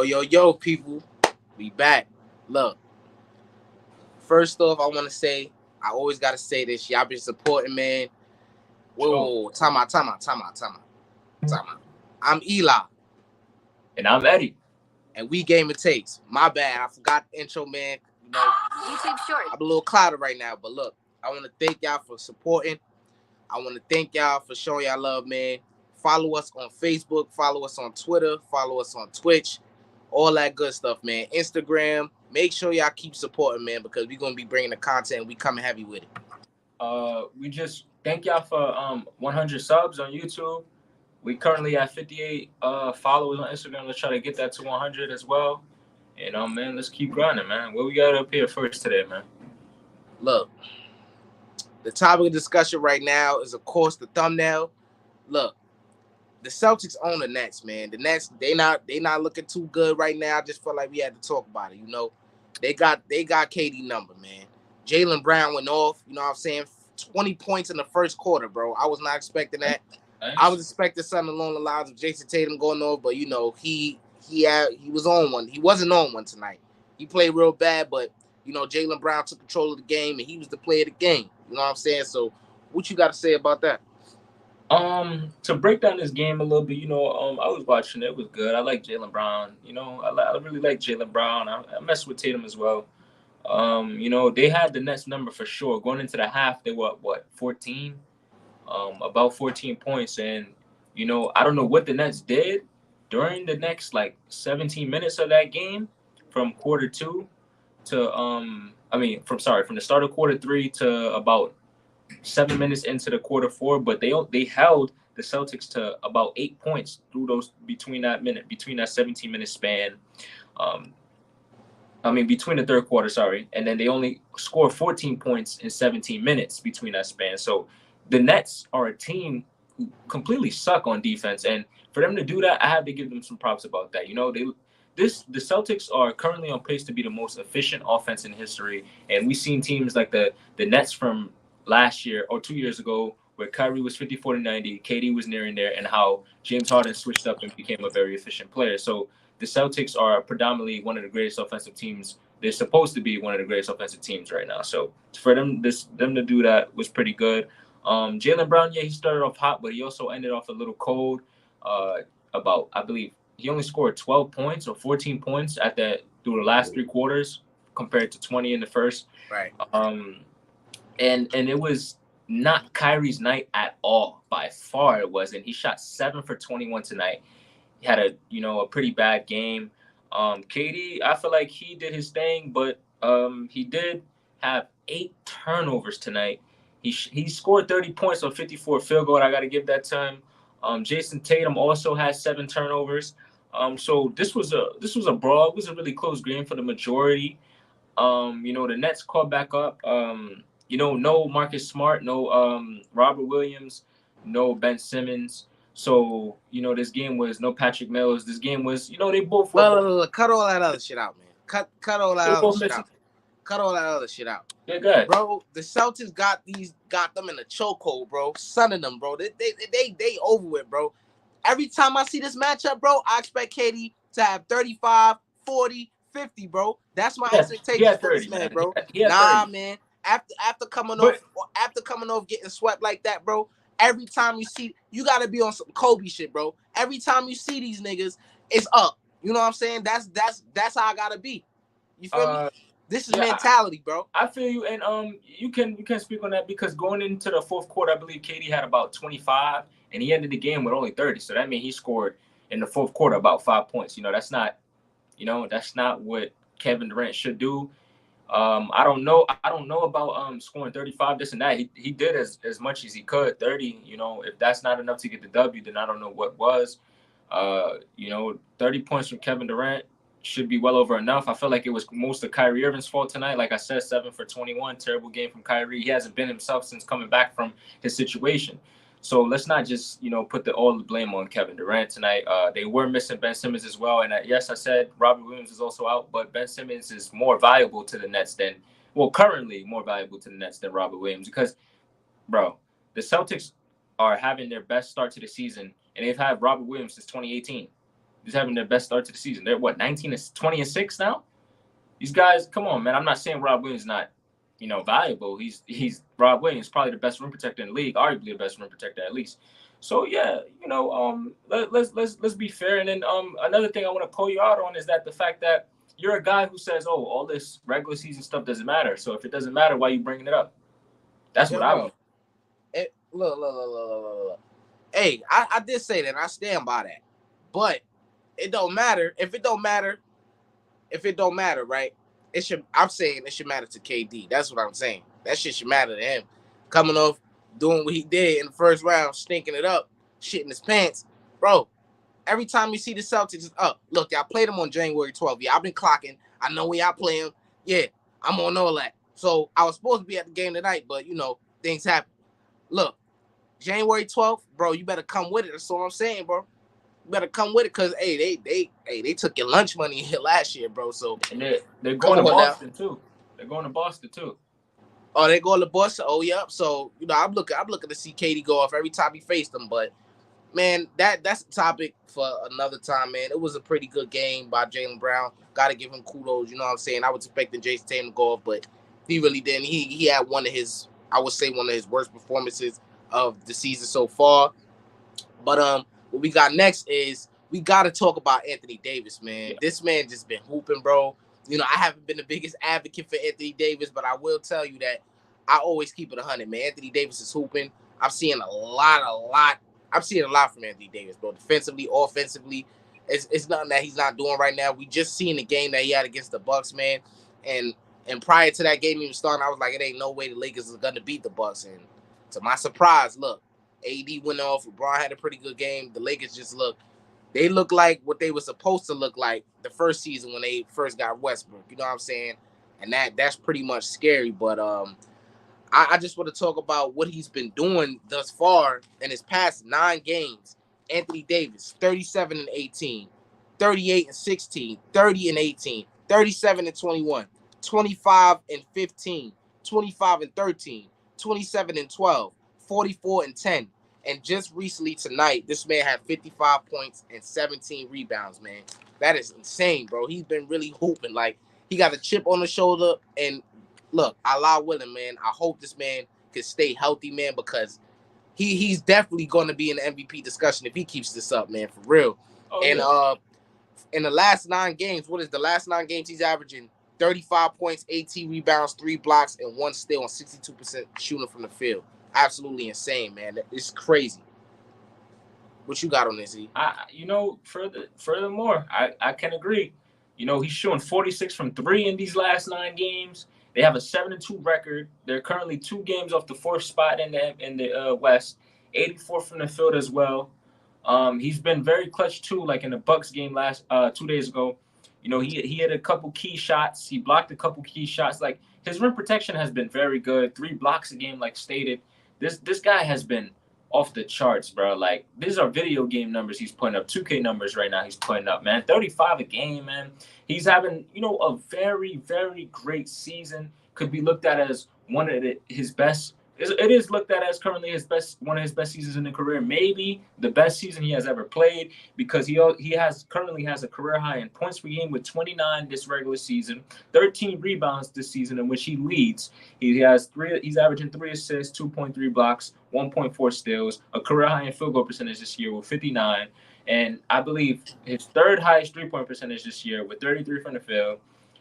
Yo, people. We back. Look, first off, I want to say, I always got to say this. Y'all been supporting, man. Whoa. Time out. I'm Eli. And I'm Eddie. And we Game It Takes. My bad. I forgot the intro, man. YouTube short. I'm a little clouded right now, but look, I want to thank y'all for supporting. I want to thank y'all for showing y'all love, man. Follow us on Facebook. Follow us on Twitter. Follow us on Twitch. All that good stuff, man. Instagram. Make sure y'all keep supporting, man, because we're going to be bringing the content. We coming heavy with it. We just thank y'all for 100 subs on YouTube. We currently at 58 followers on Instagram. Let's try to get that to 100 as well. And man, let's keep grinding, man. What we got up here first today, man? Look, the topic of discussion right now is, of course, the thumbnail. Look, the Celtics own the Nets, man. The Nets, they not looking too good right now. I just felt like we had to talk about it. You know, they got KD number, man. Jaylen Brown went off. You know what I'm saying? 20 points in the first quarter, bro. I was not expecting that. Nice. I was expecting something along the lines of Jason Tatum going off, but you know, he was on one. He wasn't on one tonight. He played real bad, but you know, Jaylen Brown took control of the game and he was the player of the game. You know what I'm saying? So, what you got to say about that? To break down this game a little bit, you know, I was watching it. It was good. I like Jaylen Brown. You know, I really like Jaylen Brown. I messed with Tatum as well. You know, they had the Nets number for sure. Going into the half, they were what 14, about 14 points, and you know, I don't know what the Nets did during the next like 17 minutes of that game, from quarter two to from the start of quarter three to about 7 minutes into the quarter four, but they held the Celtics to about 8 points through those between that 17-minute span. Between the third quarter, and then they only scored 14 points in 17 minutes between that span. So the Nets are a team who completely suck on defense, and for them to do that, I have to give them some props about that. You know, the Celtics are currently on pace to be the most efficient offense in history, and we've seen teams like the Nets from last year or 2 years ago, where Kyrie was 50-40-90, KD was nearing there, and how James Harden switched up and became a very efficient player. So the Celtics are predominantly one of the greatest offensive teams. They're supposed to be one of the greatest offensive teams right now. So for them to do that was pretty good. Jaylen Brown, he started off hot, but he also ended off a little cold. I believe he only scored 12 points or 14 points through the last three quarters compared to 20 in the first. Right. And it was not Kyrie's night at all. By far it wasn't. He shot 7 for 21 tonight. He had a pretty bad game. KD, I feel like he did his thing, but he did have 8 turnovers tonight. He scored 30 points on 54 field goal. I got to give that to him. Jason Tatum also has 7 turnovers. So this was a brawl. It was a really close game for the majority. The Nets caught back up. No Marcus Smart, no Robert Williams, no Ben Simmons. So, this game was no Patrick Mills. This game was, they both... Look. Cut all that other shit out, man. Cut all that other shit out. Cut all that other shit out. Yeah, go ahead. Bro, the Celtics got them in a chokehold, bro. Sunning them, bro. They over with, bro. Every time I see this matchup, bro, I expect KD to have 35, 40, 50, bro. That's my expectation for this man, bro. Nah, 30. Man. After coming off getting swept like that, bro. Every time you gotta be on some Kobe shit, bro. Every time you see these niggas, it's up. You know what I'm saying? That's how I gotta be. You feel me? This is mentality, bro. I feel you, and you can speak on that because going into the fourth quarter, I believe KD had about 25, and he ended the game with only 30. So that means he scored in the fourth quarter about 5 points. That's not what Kevin Durant should do. I don't know about scoring 35, this and that. He did as much as he could, 30. If that's not enough to get the W, then I don't know what was. 30 points from Kevin Durant should be well over enough. I feel like it was most of Kyrie Irving's fault tonight. Like I said, 7 for 21, terrible game from Kyrie. He hasn't been himself since coming back from his situation. So let's not just, put all the blame on Kevin Durant tonight. They were missing Ben Simmons as well. And yes, I said Robert Williams is also out, but Ben Simmons is more valuable to the Nets currently more valuable to the Nets than Robert Williams because, bro, the Celtics are having their best start to the season, and they've had Robert Williams since 2018. He's having their best start to the season. They're what 20-6 now. These guys, come on, man. I'm not saying Rob Williams is not, valuable. He's Rob Williams, probably the best rim protector in the league, arguably the best rim protector at least. So yeah, let's be fair. And then another thing I want to call you out on is that the fact that you're a guy who says, oh, all this regular season stuff doesn't matter. So if it doesn't matter, why are you bringing it up? That's Yeah, what I would. bro. Look. Hey, I did say that. And I stand by that. But it don't matter. If it don't matter, right? It should. I'm saying it should matter to KD. That's what I'm saying. That shit should matter to him. Coming off doing what he did in the first round, stinking it up, shitting his pants, bro. Every time you see the Celtics, it's up. Look, y'all played them on January 12th. Yeah, I've been clocking. I know when y'all play them. Yeah, I'm on all that. So I was supposed to be at the game tonight, but things happen. Look, January 12th, bro, you better come with it. That's all I'm saying, bro. You better come with it, cause they took your lunch money here last year, bro. So And they're come going to on now. Boston too. They're going to Boston too. Oh, they going to Boston. Oh, yep. So I'm looking to see KD go off every time he faced them. But man, that's a topic for another time, man. It was a pretty good game by Jaylen Brown. Got to give him kudos. You know what I'm saying? I was expecting Jason Tatum to go off, but he really didn't. He had one of his worst performances of the season so far. But what we got next is we got to talk about Anthony Davis, man. Yeah. This man just been hooping, bro. I haven't been the biggest advocate for Anthony Davis, but I will tell you that I always keep it 100, man. Anthony Davis is hooping. I'm seeing a lot. I'm seeing a lot from Anthony Davis, bro. Defensively, offensively, it's nothing that he's not doing right now. We just seen the game that he had against the Bucks, man. And prior to that game even starting, I was like, it ain't no way the Lakers are gonna beat the Bucks. And to my surprise, look, AD went off. LeBron had a pretty good game. The Lakers just they look like what they were supposed to look like the first season when they first got Westbrook. You know what I'm saying? And that's pretty much scary. But I just want to talk about what he's been doing thus far in his past 9 games. Anthony Davis, 37 and 18, 38 and 16, 30 and 18, 37 and 21, 25 and 15, 25 and 13, 27 and 12, 44 and 10. And just recently tonight, this man had 55 points and 17 rebounds, man. That is insane, bro. He's been really hooping. Like, he got a chip on the shoulder. And look, Allah willing, man. I hope this man can stay healthy, man, because he's definitely going to be in the MVP discussion if he keeps this up, man, for real. Oh, And yeah. in the last 9 games, what is the last 9 games he's averaging? 35 points, 18 rebounds, 3 blocks, and 1 steal on 62% shooting from the field. Absolutely insane, man. It's crazy. What you got on this, E? Furthermore, I can agree. He's shooting 46 from 3 in these last 9 games. They have a 7-2 record. They're currently 2 games off the 4th spot in the West. 84 from the field as well. He's been very clutch too. Like in the Bucks game last 2 days ago, he had a couple key shots. He blocked a couple key shots. Like his rim protection has been very good. 3 blocks a game, like stated. This guy has been off the charts, bro. Like these are video game numbers he's putting up. 2K numbers right now he's putting up, man. 35 a game, man. He's having, a very, very great season. Could be looked at as one of his best. It is looked at as currently one of his best seasons in the career. Maybe the best season he has ever played, because he currently has a career high in points per game with 29 this regular season, 13 rebounds this season in which he leads. He's averaging 3 assists, 2.3 blocks, 1.4 steals, a career high in field goal percentage this year with 59, and I believe his 3rd highest 3-point percentage this year with 33 from the field,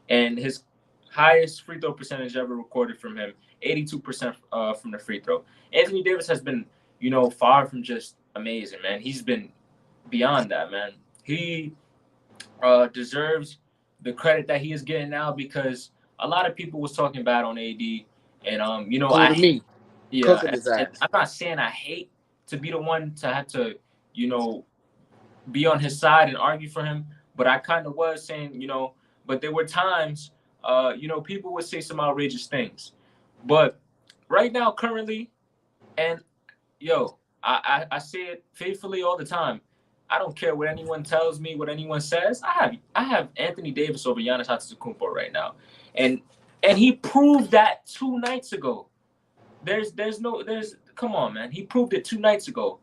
and his highest free throw percentage ever recorded from him, 82% from the free throw. Anthony Davis has been, far from just amazing, man. He's been beyond that, man. He deserves the credit that he is getting now, because a lot of people was talking bad on AD, and Including me. yeah, Cooking his and ass. I'm not saying I hate to be the one to have to, be on his side and argue for him, but I kind of was saying, but there were times, people would say some outrageous things. But right now, currently, and I say it faithfully all the time. I don't care what anyone tells me, what anyone says. I have Anthony Davis over Giannis Antetokounmpo right now, and he proved that 2 nights ago. Come on, man. He proved it 2 nights ago.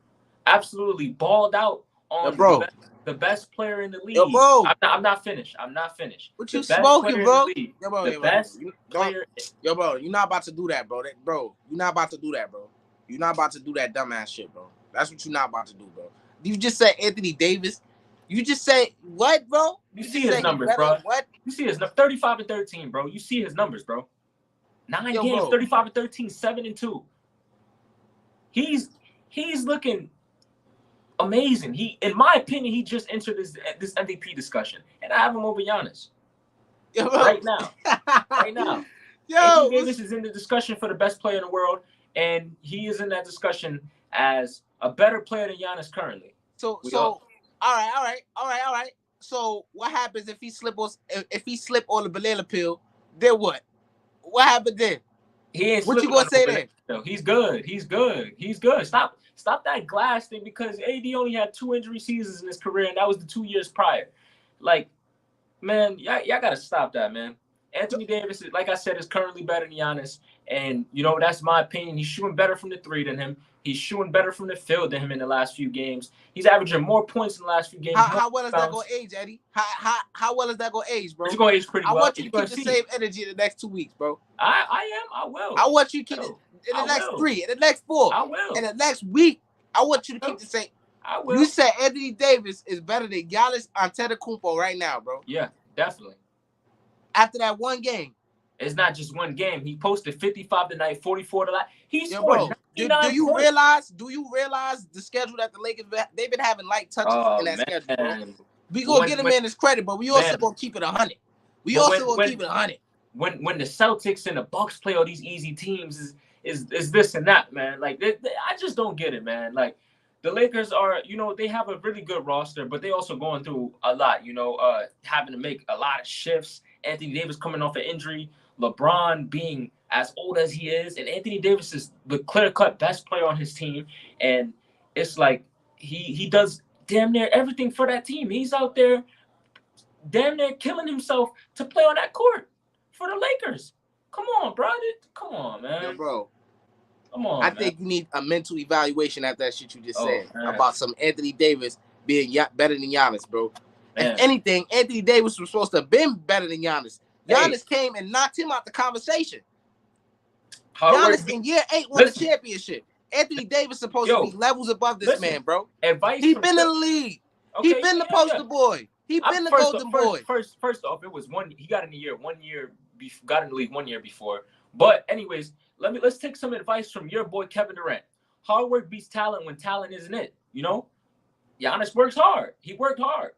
Absolutely balled out on Bro, the best player in the Yo, league. bro. I'm not finished. I'm not finished. What The you best smoking, player bro? in the league. Yo, bro, The best player. Yo, bro, you're not about to do that, bro. Bro, you're not about to do that, bro. You're not about to do that dumbass shit, bro. That's what you're not about to do, bro. You just said Anthony Davis. You just say what, bro? You see his numbers, bro. What? You see his 35 and 13, bro. You see his numbers, bro. 9 Yo, games, bro. 35 and 13, 7 and 2. He's looking amazing. In my opinion, he just entered this MVP discussion, and I have him over Giannis. Yo, bro. Right now. Right now. Yo, Anthony Davis is in the discussion for the best player in the world, and he is in that discussion as a better player than Giannis currently. So all right. So what happens if he slip on the banana peel? Then what? What happened then? He ain't what you gonna say then? No, he's good. He's good. He's good. Stop that glass thing, because AD only had 2 injury seasons in his career, and that was the 2 years prior. Like, man, y'all gotta stop that, man. Anthony Davis, like I said, is currently better than Giannis, and that's my opinion. He's shooting better from the 3 than him. He's shooting better from the field than him in the last few games. He's averaging more points in the last few games. How well is that going to age, Eddie? How well is that going to age, bro? It's going to age pretty well. I want you to keep the same energy in the next 2 weeks, bro. I will. I want you to keep it in the next 3, in the next 4. I will. In the next week, I want you to keep the same. I will. You said Anthony Davis is better than Giannis Antetokounmpo right now, bro. Yeah, definitely. After that one game. It's not just one game. He posted 55 tonight, 44 tonight. He scored. Do you realize the schedule that the Lakers they've been having light touches in that schedule, bro? We gonna get him in his credit, but we also gonna keep it 100. We also gonna keep it 100. When the Celtics and the Bucks play all these easy teams, is this and that, man? Like I just don't get it, man. Like the Lakers are, they have a really good roster, but they also going through a lot. Having to make a lot of shifts. Anthony Davis coming off an injury. LeBron being as old as he is, and Anthony Davis is the clear-cut best player on his team, and it's like he does damn near everything for that team. He's out there damn near killing himself to play on that court for the Lakers. Come on, bro. Come on, man. Yo, bro. Come on, I think you need a mental evaluation after that shit you just said man. About some Anthony Davis being better than Giannis, bro. Man. If anything, Anthony Davis was supposed to have been better than Giannis. Giannis came and knocked him out the conversation. Giannis in year 8 won the championship. Anthony Davis supposed to be levels above this man, bro. He been in the league. Okay, he been the poster boy. He been the golden boy. First off, it was he got in the year 1 year, got in the league 1 year before. But anyways, let's take some advice from your boy Kevin Durant. Hard work beats talent when talent isn't it. Giannis works hard. He worked hard.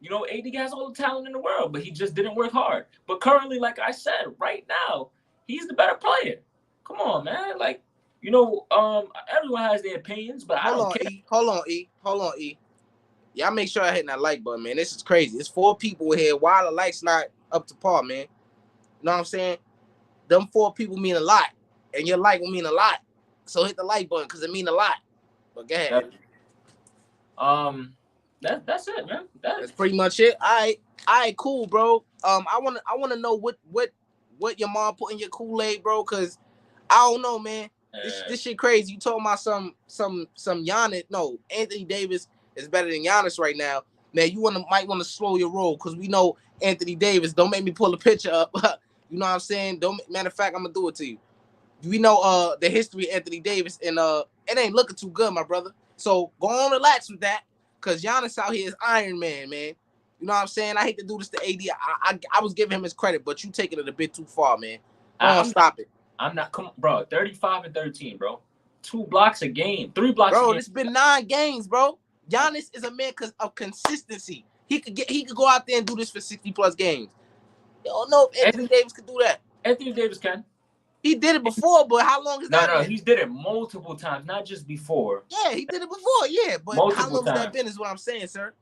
AD has all the talent in the world, but he just didn't work hard. But currently, like I said, right now, he's the better player. Come on, man. Like, everyone has their opinions, but I don't care. Hold on, E. Y'all make sure I hit that like button, man. This is crazy. It's 4 people here. Why the likes not up to par, man? You know what I'm saying? Them 4 people mean a lot, and your like will mean a lot. So hit the like button because it mean a lot. But go ahead. That's it, man. That's pretty much it. All right, cool, bro. I wanna know what your mom put in your Kool-Aid, bro, cause I don't know, man. This shit crazy. You talking about some Giannis? No, Anthony Davis is better than Giannis right now. Man, you might want to slow your roll, cause we know Anthony Davis. Don't make me pull a picture up. You know what I'm saying? Matter of fact, I'm gonna do it to you. We know the history of Anthony Davis, and it ain't looking too good, my brother. So go on, relax with that. Because Giannis out here is Iron Man, man. You know what I'm saying? I hate to do this to AD. I was giving him his credit, but you taking it a bit too far, man. Stop it. I'm not, come, bro. 35 and 13, bro. 2 blocks a game, 3 blocks. Bro, a game. It's been 9 games, bro. Giannis is a man because of consistency. He could go out there and do this for 60+ games. You don't know if Anthony Davis could do that. Anthony Davis can. He did it before, but how long is that? No, he's did it multiple times, not just before. Yeah, he did it before, yeah, but how long has that been? Is what I'm saying, sir.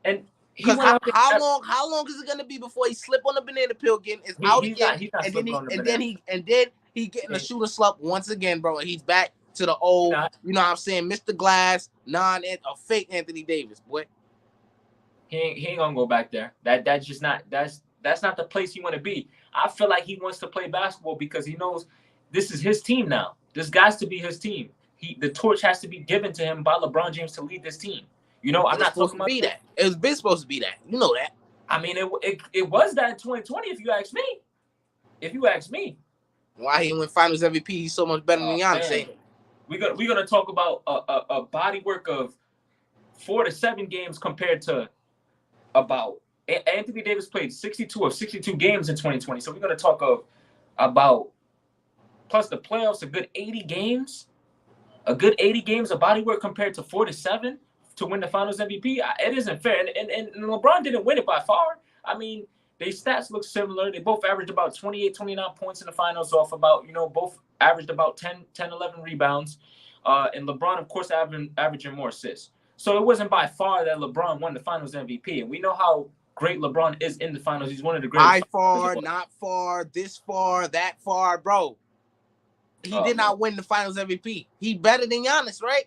And because how long is it gonna be before he slip on the banana peel again? Is out again, and then he getting a shooter slump once again, bro. And he's back to the old, you know what I'm saying, Mr. Glass, fake Anthony Davis, boy. He ain't gonna go back there. That's just not that's not the place he want to be. I feel like he wants to play basketball because he knows this is his team now. This got to be his team. The torch has to be given to him by LeBron James to lead this team. You know, I'm It was not supposed talking to about be that. that. It was been supposed to be that. You know that. I mean, it was that in 2020. If you ask me, if you ask me, Why he win Finals MVP? He's so much better than Giannis, man, ain't it? we're gonna talk about a body work of 4 to 7 games compared to about Anthony Davis played 62 of 62 games in 2020. So we're gonna talk of about plus the playoffs a good 80 games, of body work compared to 4 to 7 to win the Finals MVP. It isn't fair, and LeBron didn't win it by far. I mean, their stats look similar. They both averaged about 28, 29 points in the finals off about, both averaged about 10, 11 rebounds. And LeBron, of course, averaging more assists. So it wasn't by far that LeBron won the Finals MVP. And we know how great LeBron is in the finals. He's one of the greatest. High far, not far, this far, that far, bro. He did not win the Finals MVP. He better than Giannis, right?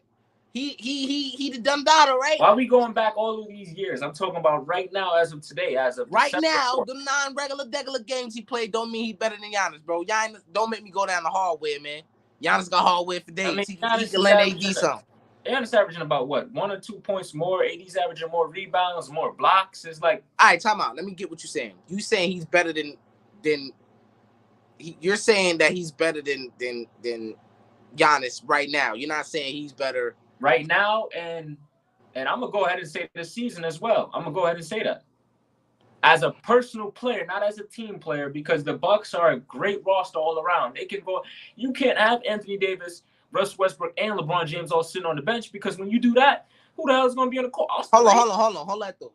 He the dumb daughter, right? Why are we going back all of these years? I'm talking about right now, as of today, as of right December now. 4th. The non-regular games he played don't mean he better than Giannis, bro. Giannis, don't make me go down the hallway, man. Giannis got hallway for days. I mean, he can let AD something. Giannis averaging about what, 1 or 2 points more. AD's averaging more rebounds, more blocks. It's like, all right, time out. Let me get what you're saying. You saying he's better than you're saying that he's better than Giannis right now. You're not saying he's better right now, and I'm gonna go ahead and say this season as well. I'm gonna go ahead and say that as a personal player, not as a team player, because the Bucks are a great roster all around. They can go. You can't have Anthony Davis, Russ Westbrook, and LeBron James all sitting on the bench, because when you do that, who the hell is gonna be on the court? Hold on, that though.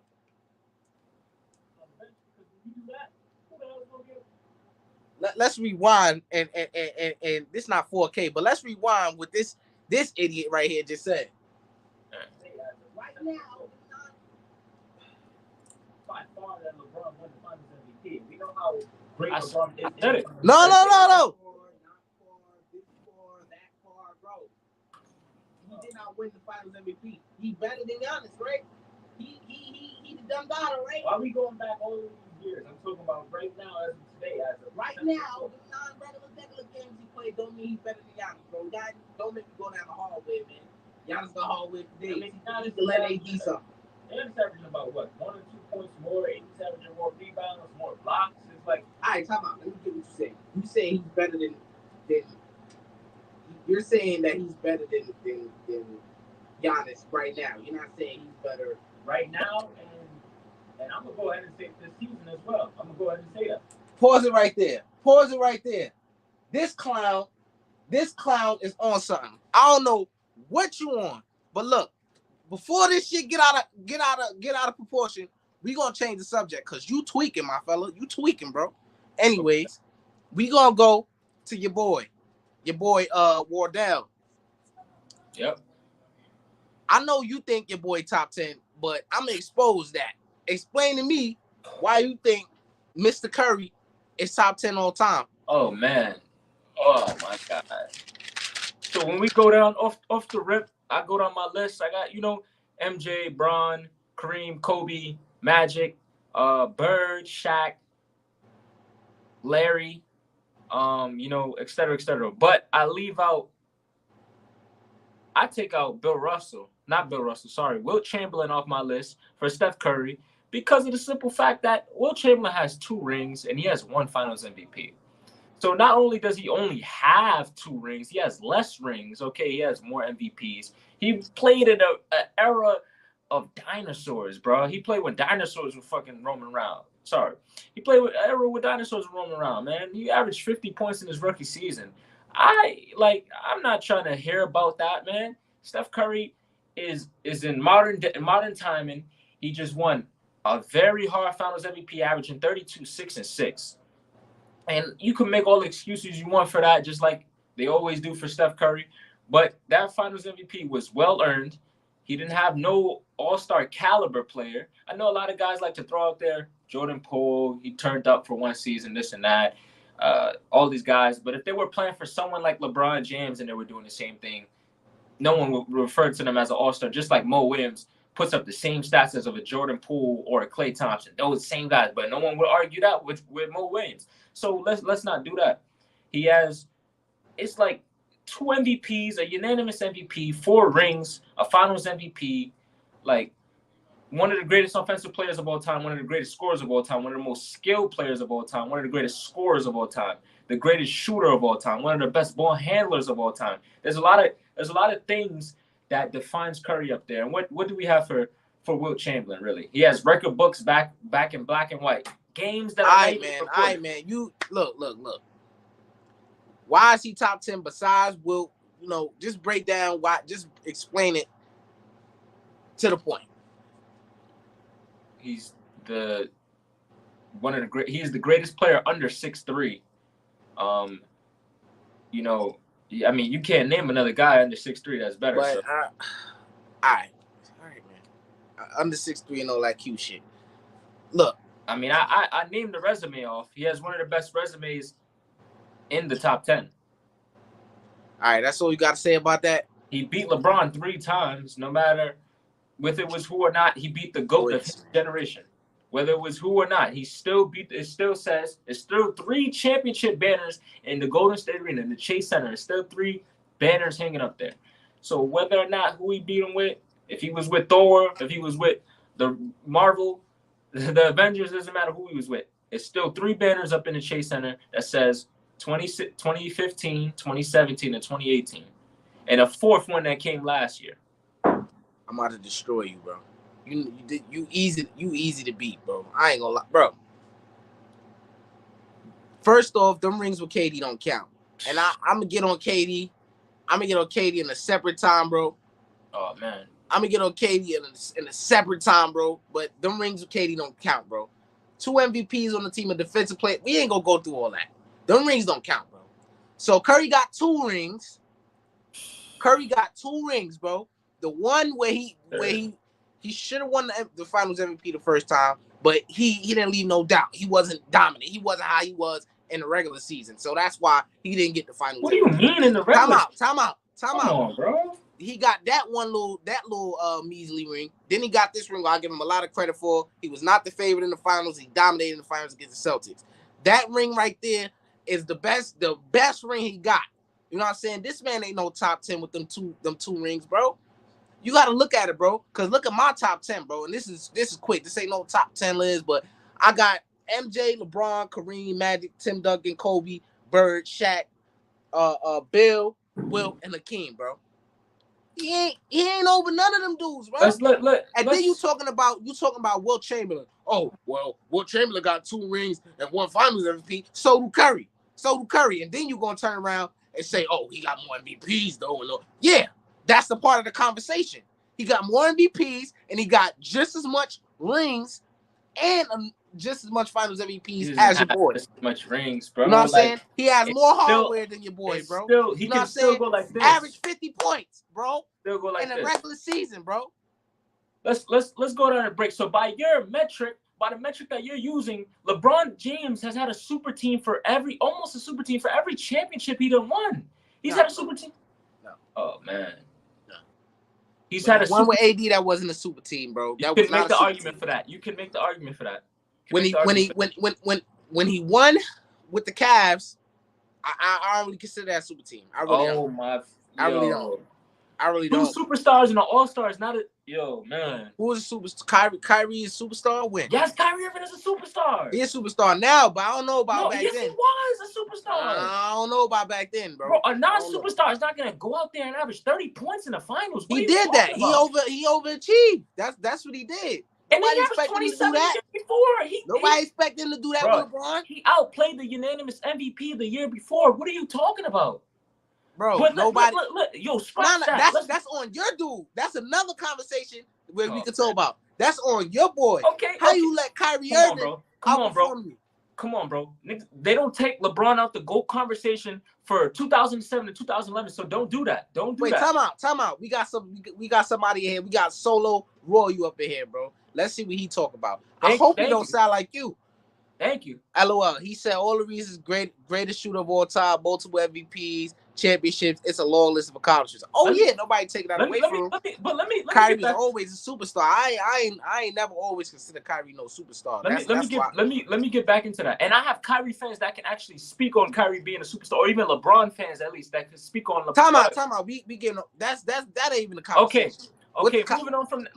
Let's rewind and this is not 4K, but let's rewind with this idiot right here just said. Right now, by far that LeBron won the Finals MVP. We know how great LeBron is. Did it? No. Not far, this far, that far, bro. He did not win the Finals MVP. He better than Giannis, right? He the dumb daughter, right? Why are we going back all of these years? I'm talking about right now, as of today, right now, the non-regular games he played don't mean he's better than Giannis, bro. God, don't make me go down the hallway, man. Giannis got hallway for days. He can let AD something. Giannis averaging about what, 1 or 2 points more. AD's averaging more rebounds, more blocks. It's like, all right, time out. Let me get what you're saying. You saying he's better than you're saying that he's better than Giannis right now. You're not saying he's better right now, and I'm gonna go ahead and say this season as well. I'm gonna go ahead and say that. Pause it right there. This clown is on something. I don't know what you on, but look, before this shit get out of proportion, we gonna change the subject, because you tweaking, my fella. You tweaking, bro. Anyways, we gonna go to your boy Wardell. Yep. I know you think your boy top 10, but I'm gonna expose that. Explain to me why you think Mr. Curry is top 10 all time. Oh man. Oh my God. So when we go down off the rip, I go down my list. I got, MJ, Bron, Kareem, Kobe, Magic, Bird, Shaq, Larry, et cetera, et cetera. But I take out Wilt Chamberlain off my list for Steph Curry, because of the simple fact that Wilt Chamberlain has 2 rings and he has 1 Finals MVP. So not only does he only have 2 rings, he has less rings. Okay, he has more MVPs. He played in an era of dinosaurs, bro. He played when dinosaurs were fucking roaming around. Sorry. He played with an era where dinosaurs were roaming around, man. He averaged 50 points in his rookie season. I'm not trying to hear about that, man. Steph Curry is in modern timing. He just won a very hard Finals MVP, averaging 32, 6, and 6. And you can make all the excuses you want for that, just like they always do for Steph Curry. But that Finals MVP was well earned. He didn't have no all-star caliber player. I know a lot of guys like to throw out there Jordan Poole. He turned up for 1 season, this and that. All these guys. But if they were playing for someone like LeBron James and they were doing the same thing, no one would refer to them as an all-star, just like Mo Williams puts up the same stats as of a Jordan Poole or a Klay Thompson. Those same guys, but no one would argue that with Mo Williams. So let's not do that. It's like 2 MVPs, a unanimous MVP, 4 rings, a Finals MVP, like one of the greatest offensive players of all time, one of the greatest scorers of all time, one of the most skilled players of all time, one of the greatest scorers of all time, the greatest shooter of all time, one of the best ball handlers of all time. There's a lot of things that defines Curry up there. And what do we have for Wilt Chamberlain, really? He has record books back in black and white. Games that are all right, man. You look. Why is he top 10 besides Wilt? You know, just break down why. Just explain it to the point. He's the greatest player under 6'3". You know, I mean, you can't name another guy under 6'3" that's better. But so. all right, man. Under 6'3" and all that cute shit. Look, I mean, I named the resume off. He has one of the best resumes in the top 10. All right, that's all you got to say about that. He beat LeBron 3 times, no matter whether it was who or not. He beat the GOAT of his generation. Whether it was who or not, he still beat. It still says it's still 3 championship banners in the Golden State Arena, in the Chase Center. It's still 3 banners hanging up there. So whether or not who he beat him with, if he was with Thor, if he was with the Marvel, the Avengers, doesn't matter who he was with. It's still 3 banners up in the Chase Center that says 2015, 2017, and 2018, and a 4th one that came last year. I'm about to destroy you, bro. You easy to beat, bro. I ain't gonna lie, bro. First off, them rings with KD don't count, and I'm gonna get on KD. I'm gonna get on KD in a separate time, bro. Oh man, I'm gonna get on KD in a separate time, bro. But them rings with KD don't count, bro. 2 MVPs on the team of defensive player. We ain't gonna go through all that. Them rings don't count, bro. So Curry got 2 rings. Curry got 2 rings, bro. The one where he should have won the Finals MVP the first time, but he didn't leave no doubt. He wasn't dominant. He wasn't how he was in the regular season. So that's why he didn't get the Finals. What do you mean in the regular? Time out. Come on, bro. He got that little measly ring. Then he got this ring where I give him a lot of credit for. He was not the favorite in the finals. He dominated in the finals against the Celtics. That ring right there is the best ring he got. You know what I'm saying? This man ain't no top 10 with them two rings, bro. You got to look at it, bro. Because look at my top 10, bro. And this is quick. This ain't no top 10 list, but I got MJ, LeBron, Kareem, Magic, Tim Duncan, Kobe, Bird, Shaq, Bill, Wilt, and Hakeem, bro. He ain't over none of them dudes, bro. Then you talking about Wilt Chamberlain. Oh, well, Wilt Chamberlain got 2 rings and 1 Finals MVP. So do Curry. And then you gonna turn around and say, oh, he got more MVPs though. Yeah, that's the part of the conversation. He got more MVPs and he got just as much rings and just as much Finals MVPs as your boy. As much rings, bro. You know what I'm saying? He has more hardware than your boy, bro. He can still go like this. Average 50 points, bro. Still go like in the regular season, bro. Let's go down a break. So by the metric that you're using, LeBron James has had a super team almost a super team for every championship he done won. He's had a super team. No. Oh man. No. He's had a one with AD that wasn't a super team, bro. You can make the argument for that. You can make the argument for that. When he won with the Cavs, I don't really consider that a super team. I really don't. I really don't. 2 superstars and an all-star is not a man. Who is a superstar? Kyrie is a superstar? When? Yes, Kyrie Irving is a superstar. He's a superstar now, but I don't know about back then. Yes, he was a superstar. I don't know about back then, bro. A non-superstar is not gonna go out there and average 30 points in the finals. He did that. He overachieved. That's what he did. And nobody expected him to do that before. Nobody expected him to do that with LeBron. He outplayed the unanimous MVP the year before. What are you talking about? Bro, but nobody. That's on your dude. That's another conversation where we can talk about. That's on your boy. Okay. How you let Kyrie Irving outperform you? Come on, bro. They don't take LeBron out the GOAT conversation for 2007 to 2011. So don't do that. Don't do that. Wait, time out. We got somebody in here. We got Solo Roy up in here, bro. Let's see what he talk about. I hope he don't sound like you. Thank you. LOL. He said all the reasons greatest shooter of all time, multiple MVPs, championships. It's a long list of accomplishments. Nobody taking that away from him. Kyrie was always a superstar. I ain't never always considered Kyrie no superstar. Let me get back into that. And I have Kyrie fans that can actually speak on Kyrie being a superstar, or even LeBron fans at least that can speak on LeBron. Time out. We getting that ain't even a conversation. Okay,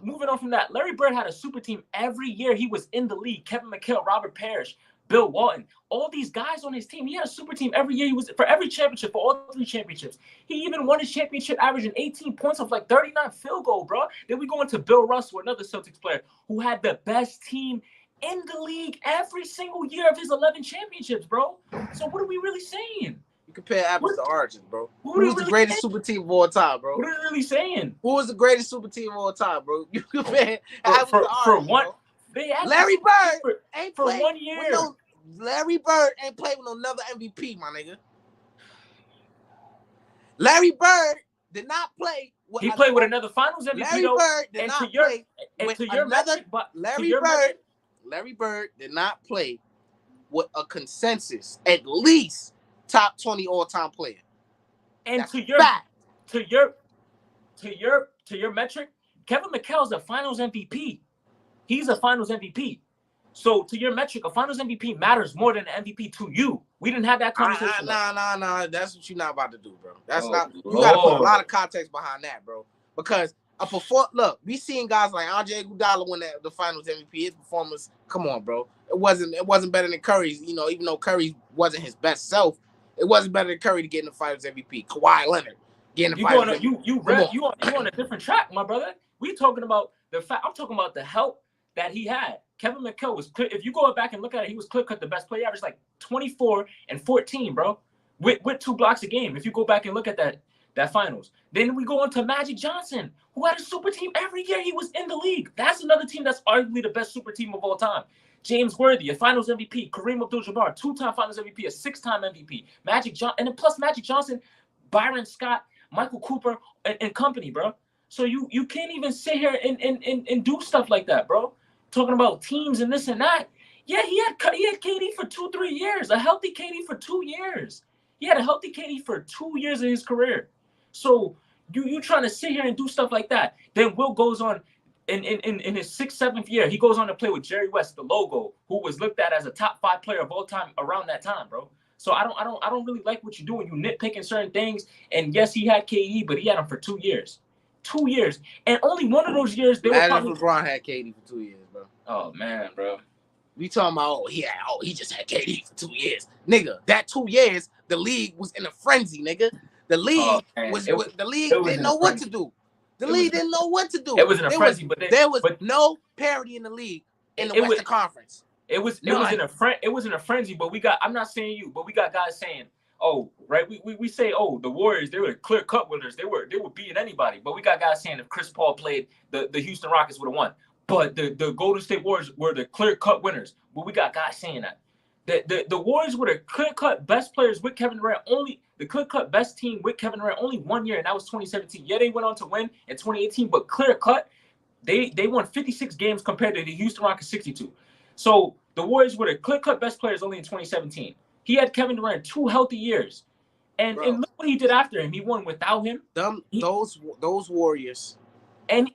moving on from that. Larry Bird had a super team every year he was in the league. Kevin McHale, Robert Parrish, Bill Walton, all these guys on his team. He had a super team every year. He was for every championship, for all 3 championships. He even won his championship averaging 18 points off like 39 field goal, bro. Then we go into Bill Russell, another Celtics player who had the best team in the league every single year of his 11 championships, bro. So what are we really saying? You compare apples to oranges, bro. Who was the greatest super team of all time, bro? What are we really saying? Who was the greatest super team of all time, bro? You compare apples to oranges, for one. bro. They Larry Bird ain't for played 1 year. Larry Bird ain't played with another MVP, my nigga. Larry Bird did not play. He played with another Finals MVP. Larry Bird did not play with another. Larry Bird did not play with a consensus at least top 20 all-time player. And that's to your metric, Kevin McHale's a Finals MVP. He's a Finals MVP. So to your metric, a Finals MVP matters more than an MVP to you. We didn't have that conversation. Nah. That's what you're not about to do, bro. That's not. You got to put a lot of context behind that, bro. Because look, we seen guys like Andre Iguodala win the Finals MVP. His performance, come on, bro. It wasn't better than Curry's. You know, even though Curry wasn't his best self, it wasn't better than Curry to get in the Finals MVP. Kawhi Leonard getting the Finals MVP. You on a different track, my brother. We talking about the fact. I'm talking about the help that he had. Kevin McHale was clear. If you go back and look at it, he was clear cut the best player. Average like 24 and 14, bro, with 2 blocks a game. If you go back and look at that Finals, then we go on to Magic Johnson, who had a super team every year he was in the league. That's another team that's arguably the best super team of all time. James Worthy, a Finals MVP. Kareem Abdul-Jabbar, 2-time Finals MVP, a 6-time MVP. And then plus Magic Johnson, Byron Scott, Michael Cooper, and company, bro. So you can't even sit here and do stuff like that, bro. Talking about teams and this and that. Yeah, he had KD for 2-3 years, a healthy KD for 2 years. He had a healthy KD for 2 years of his career. So you trying to sit here and do stuff like that. Then Will goes on in his 6th, 7th year, he goes on to play with Jerry West, the logo, who was looked at as a top 5 player of all time around that time, bro. So I don't really like what you're doing. You nitpicking certain things. And yes, he had KD, but he had him for 2 years. 2 years. And only one of those years they were probably LeBron had KD for 2 years, bro. Oh man, bro. We talking about he just had KD for 2 years. Nigga, that 2 years, the league was in a frenzy, nigga. The league didn't know what to do. The league didn't know what to do. It was in a frenzy, but there was no parity in the league in the Western Conference. It was in a frenzy, but I'm not saying you, but we got guys saying, oh, right, we say, oh, the Warriors, they were clear cut winners. They were beating anybody. But we got guys saying if Chris Paul played, the Houston Rockets would have won. But the Golden State Warriors were the clear cut winners. But we got guys saying that. The Warriors were the clear cut best players with Kevin Durant, the clear cut best team with Kevin Durant only 1 year, and that was 2017. Yeah, they went on to win in 2018, but clear cut, they won 56 games compared to the Houston Rockets 62. So the Warriors were the clear cut best players only in 2017. He had Kevin Durant 2 healthy years. And look what he did after him. He won without him. Those Warriors. And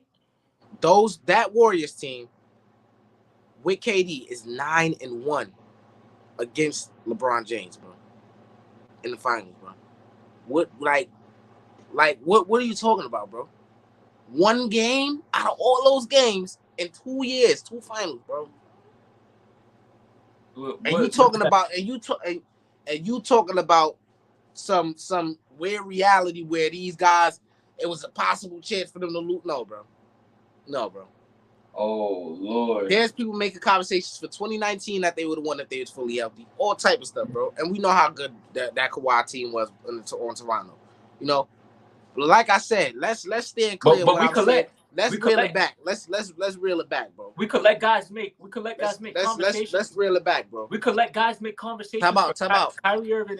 that Warriors team with KD is 9-1 against LeBron James, bro. In the finals, bro. What are you talking about, bro? 1 game out of all those games in 2 years, 2 finals, bro. And you talking about some weird reality where these guys, it was a possible chance for them to lose. No, bro. Oh Lord. There's people making conversations for 2019 that they would have won if they was fully healthy. All type of stuff, bro. And we know how good that Kawhi team was on Toronto. You know, but like I said, let's stand clear. But let's reel it back. Let's reel it back, bro. We could let guys make conversations. Let's reel it back, bro. We could let guys make conversations. Time out. Kyrie Irving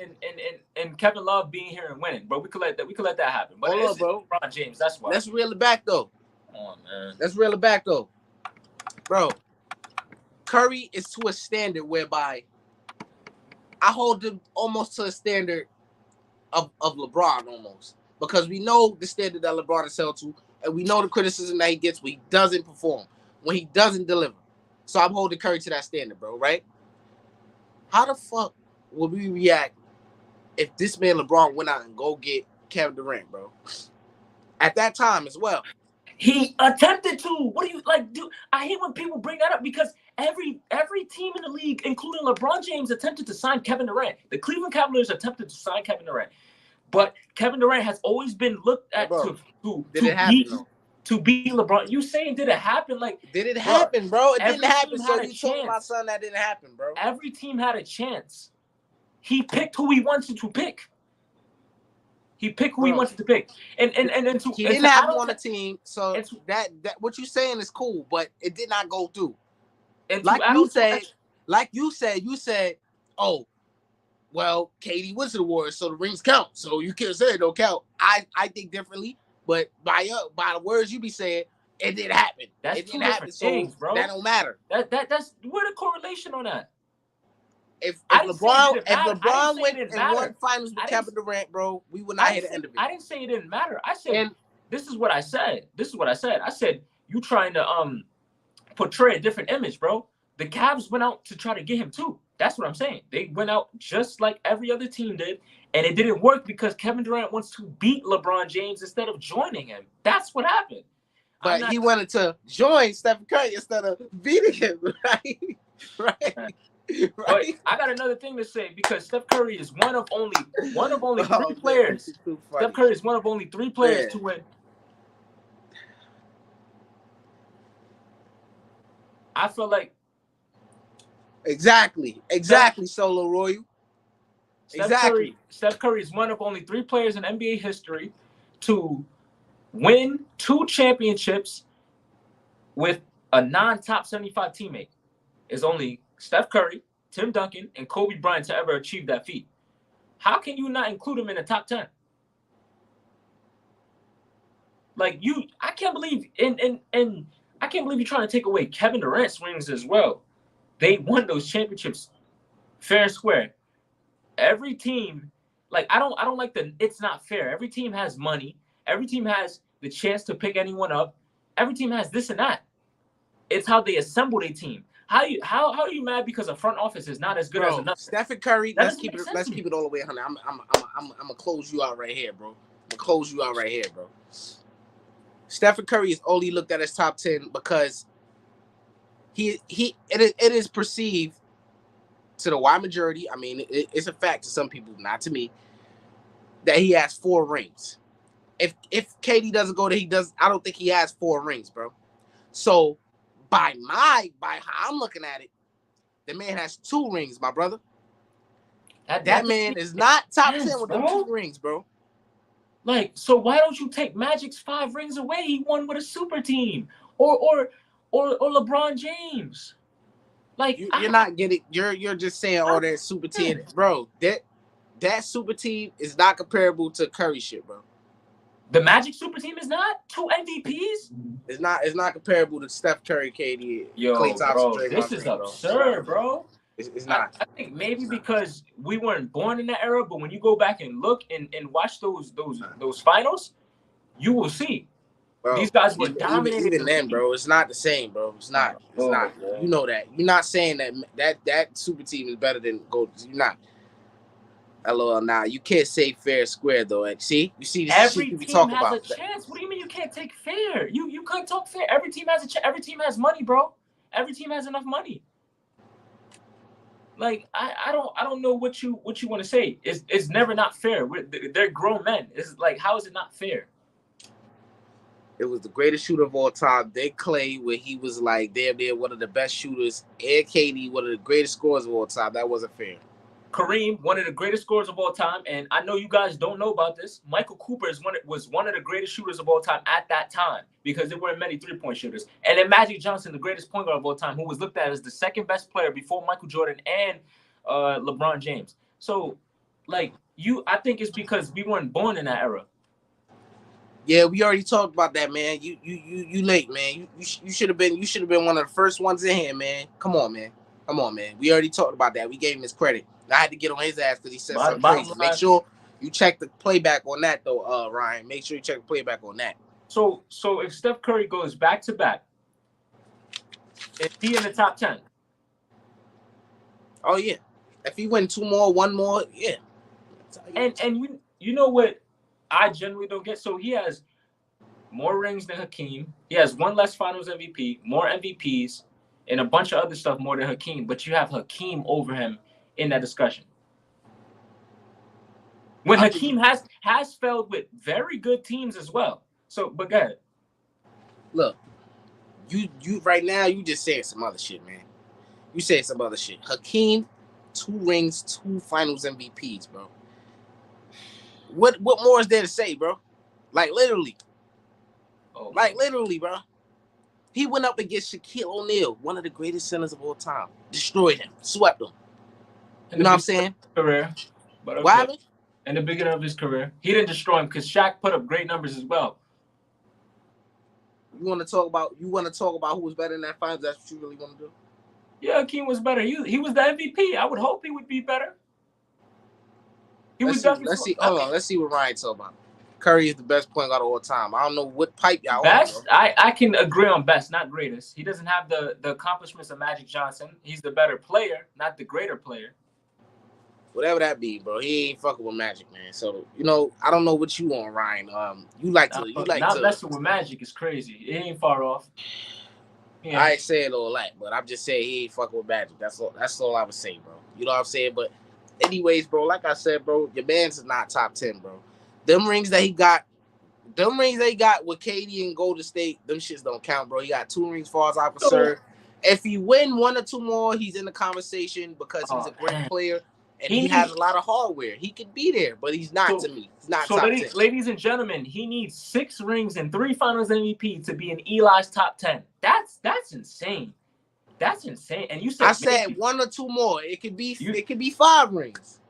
and Kevin Love being here and winning, bro. We could let that happen. But hold on, bro. LeBron James, that's why. Let's reel it back though. Come on, man. Let's reel it back though. Bro, Curry is to a standard whereby I hold him almost to a standard of LeBron almost. Because we know the standard that LeBron is held to, and we know the criticism that he gets when he doesn't perform, when he doesn't deliver. So I'm holding Curry to that standard, bro, right? How the fuck would we react if this man LeBron went out and go get Kevin Durant, bro? At that time as well. He attempted to. What do you like? Do I hate when people bring that up because every team in the league, including LeBron James, attempted to sign Kevin Durant. The Cleveland Cavaliers attempted to sign Kevin Durant, but Kevin Durant has always been looked at Bro, to did it happen though? to beat LeBron. You saying did it happen? Like, did it happen, bro? It didn't happen. So you talking about something that didn't happen, bro? Every team had a chance. He picked who he wanted to pick. He picked who he wanted to pick, and he didn't have him on the team. So that what you saying is cool, but it did not go through. And like you said, oh, well, KD wins the Warriors, so the rings count. So you can't say it don't count. I think differently, but by the words you be saying, it didn't happen. It didn't happen, things, bro. That don't matter. That's where the correlation on that. If LeBron went and won finals with Kevin Durant, bro, we would not hit the end of it. I didn't say it didn't matter. I said this is what I said. I said you trying to portray a different image, bro. The Cavs went out to try to get him too. That's what I'm saying. They went out just like every other team did, and it didn't work because Kevin Durant wants to beat LeBron James instead of joining him. That's what happened. But he wanted to join Stephen Curry instead of beating him, right? Right. But I got another thing to say because Steph Curry is one of only three players. Steph Curry is one of only 3 players to win. I feel like exactly, Solo Royal. Steph Curry is one of only 3 players in NBA history to win 2 championships with a non-top 75 teammate. It's only Steph Curry, Tim Duncan, and Kobe Bryant to ever achieve that feat. How can you not include him in the top 10? Like I can't believe and I can't believe you're trying to take away Kevin Durant's rings as well. They won those championships fair and square. Every team, like I don't like it's not fair. Every team has money. Every team has the chance to pick anyone up. Every team has this and that. It's how they assemble a team. How are you mad because a front office is not as good as another? Stephen Curry, let's keep it all the way 100. I'm gonna close you out right here, bro. Stephen Curry is only looked at as top 10 because it is perceived to the wide majority. I mean, it's a fact to some people, not to me, that he has 4 rings. If KD doesn't go there, I don't think he has 4 rings, bro. So by how I'm looking at it, the man has 2 rings, my brother. That man is not top 10 with them 2 rings, bro. Like, so why don't you take Magic's 5 rings away? He won with a super team, or LeBron James. Like you're not getting. You're just saying, oh, that super team, bro. That super team is not comparable to Curry shit, bro. The Magic super team is not 2 MVPs. It's not comparable to Steph Curry, KD, Klay Thompson, bro. This is absurd, bro. It's not. I think maybe because we weren't born in that era, but when you go back and look and watch those finals, you will see. Bro, these guys were dominating. Even then, bro, it's not the same, bro. It's not. Bro. You know that. You're not saying that super team is better than Golden. You're not. LOL. Nah, you can't say fair and square though. Like, see, you see, this every shit we team talk has about. A chance. What do you mean you can't take fair? You can't talk fair. Every team has a chance. Every team has money, bro. Every team has enough money. Like I don't know what you want to say. It's never not fair. They're grown men. It's like, how is it not fair? It was the greatest shooter of all time. Then Klay, where he was like damn near one of the best shooters, and KD, one of the greatest scorers of all time. That wasn't fair. Kareem, one of the greatest scorers of all time, and I know you guys don't know about this. Michael Cooper was one of the greatest shooters of all time at that time because there weren't many 3-point shooters. And then Magic Johnson, the greatest point guard of all time, who was looked at as the second best player before Michael Jordan and LeBron James. So, like, I think it's because we weren't born in that era. Yeah, we already talked about that, man. You late, man. You should have been one of the first ones in here, man. Come on, man. We already talked about that. We gave him his credit. I had to get on his ass because he said something crazy. Make sure you check the playback on that, though, Ryan. Make sure you check the playback on that. So if Steph Curry goes back to back, is he in the top 10? Oh yeah. If he win 2 more, 1 more, yeah. And you know what I generally don't get? So he has more rings than Hakeem. He has one less Finals MVP, more MVPs, and a bunch of other stuff more than Hakeem. But you have Hakeem over him in that discussion. When I think. Hakeem has failed with very good teams as well. So, but go ahead. Look, you right now you just saying some other shit, man. You said some other shit. Hakeem, 2 rings, 2 Finals MVPs, bro. What more is there to say, bro? Like literally, Oh, like literally, bro. He went up against Shaquille O'Neal, one of the greatest centers of all time. Destroyed him, swept him. in You the know what I'm beginning of saying? his career, but What okay. happened? In the beginning of his career, he didn't destroy him because Shaq put up great numbers as well. You want to talk about who was better in that finals? That's what you really want to do? Yeah, Hakeem was better. He was the MVP. I would hope he would be better. He Let's was see. definitely. Let's see. I Hold mean, on. Let's see what Ryan talk about. Curry is the best point guard of all time. I don't know what pipe y'all on, bro. best. I can agree on best, not greatest. He doesn't have the accomplishments of Magic Johnson. He's the better player, not the greater player. Whatever that be, bro. He ain't fucking with Magic, man. So I don't know what you on, Ryan. You like to. Not messing with Magic is crazy. It ain't far off. Yeah. I ain't saying all that, but I'm just saying he ain't fucking with Magic. That's all I was saying, bro. You know what I'm saying? But anyways, bro, like I said, bro, your man's not top 10, bro. Them rings that he got with KD and Golden State, them shits don't count, bro. He got 2 rings, far as I'm So, concerned. If he win 1 or 2 more, he's in the conversation because he's a great man. player and He he has needs a lot of hardware. He could be there, but he's not so to me. He's not so top 10. ladies and gentlemen, he needs 6 rings and 3 Finals MVP to be in Eli's top 10. That's insane. That's insane. And you said I said maybe 1 or 2 more. It could be 5 rings.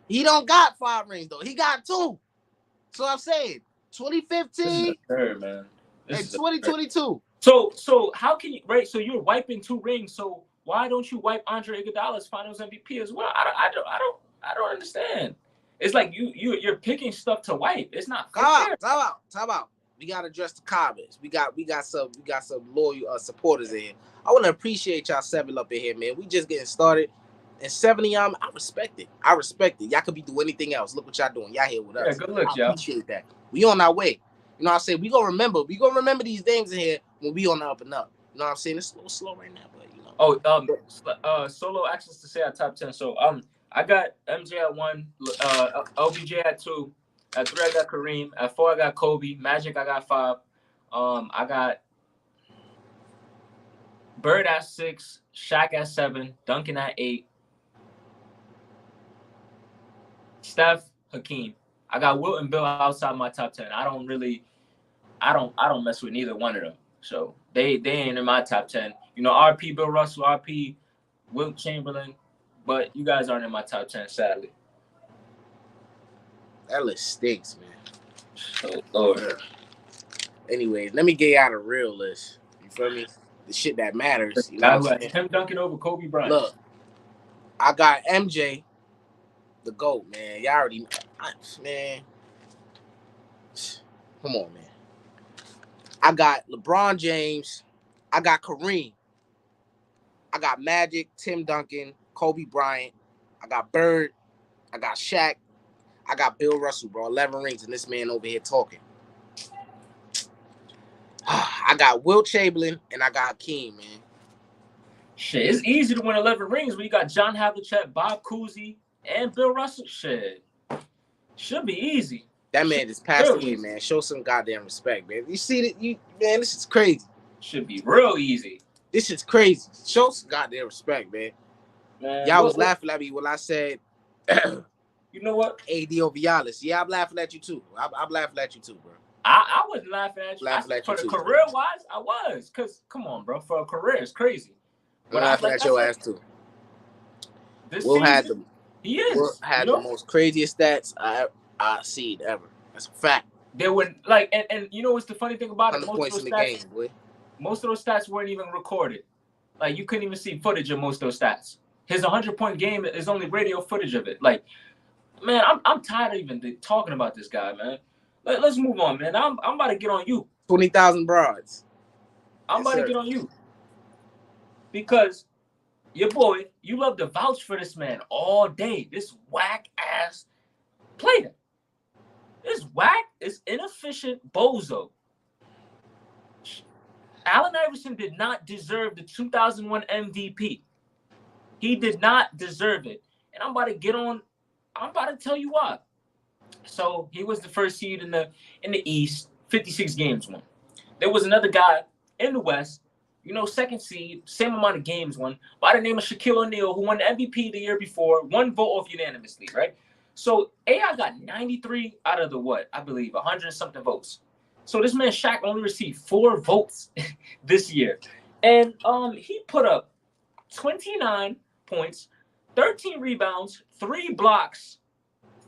He don't got 5 rings though. He got 2. So I'm saying this is 2015 absurd, man. This and is absurd. 2022. So how can you right? So you're wiping 2 rings. So why don't you wipe Andre Iguodala's Finals MVP as well? I don't understand. It's like you're picking stuff to wipe. It's not fair. Time out. We gotta address the comments. We got some loyal supporters in here. I want to appreciate y'all 7 up in here, man. We just getting started. And 7 of y'all, I respect it. Y'all could be doing anything else. Look what y'all doing. Y'all here with Yeah, us. good luck, I y'all. appreciate that. We on our way. You know what I'm saying? We gonna remember these names in here when we on the up and up. You know what I'm saying? It's a little slow right now, but you know. Oh, Solo asked us to say our top 10. So I got MJ at 1, LBJ at 2, at 3 I got Kareem, at 4 I got Kobe, Magic I got 5, I got Bird at 6, Shaq at 7, Duncan at 8, Steph, Hakeem. I got Wilt and Bill outside my top 10. I don't mess with neither one of them. So they ain't in my top 10. You know, RP Bill Russell, RP Wilt Chamberlain, but you guys aren't in my top 10, sadly. That list stinks, man. Oh Lord. Anyways, let me get out a real list. You feel me? The shit that matters. You know Guy what who I'm has saying? Tim Duncan over Kobe Bryant. Look, I got MJ, the GOAT, man. Y'all already, man. Come on, man. I got LeBron James. I got Kareem. I got Magic, Tim Duncan, Kobe Bryant. I got Bird. I got Shaq. I got Bill Russell, bro. 11 rings, and this man over here talking. I got Wilt Chamberlain, and I got King, man. Shit, it's easy to win 11 rings when you got John Havlicek, Bob Cousy, and Bill Russell. Shit, should be easy. That man just passed away, man. Show some goddamn respect, man. You see that? Man, this is crazy. Should be real easy. This is crazy. Show some goddamn respect, man. Y'all was laughing at me when I said, you know what? AD over Giannis. Yeah, I'm laughing at you too. I'm laughing at you too, bro. I wasn't laughing at you. Laughing at you for too, the career-wise, I was. Because, come on, bro. For a career, it's crazy. I'm laughing at your ass too. Will had the most craziest stats I seen ever. That's a fact. They were like, and you know what's the funny thing about it? 100 points in the game, boy. Most of those stats weren't even recorded. Like, you couldn't even see footage of most of those stats. His 100-point game is only radio footage of it. Like, man, I'm tired of even talking about this guy, man. Let's move on, man. I'm about to get on you. 20,000 broads. I'm about to get on you. Because your boy, you love to vouch for this man all day. This whack-ass player. This inefficient bozo Allen Iverson did not deserve the 2001 MVP. He did not deserve it. And I'm about to tell you why. So he was the first seed in the East, 56 games won. There was another guy in the West, second seed, same amount of games won, by the name of Shaquille O'Neal, who won the MVP the year before, one vote off unanimously, right? So AI got 93 out of the what? I believe 100 and something votes. So this man Shaq only received 4 votes this year. And he put up 29 points, 13 rebounds, 3 blocks,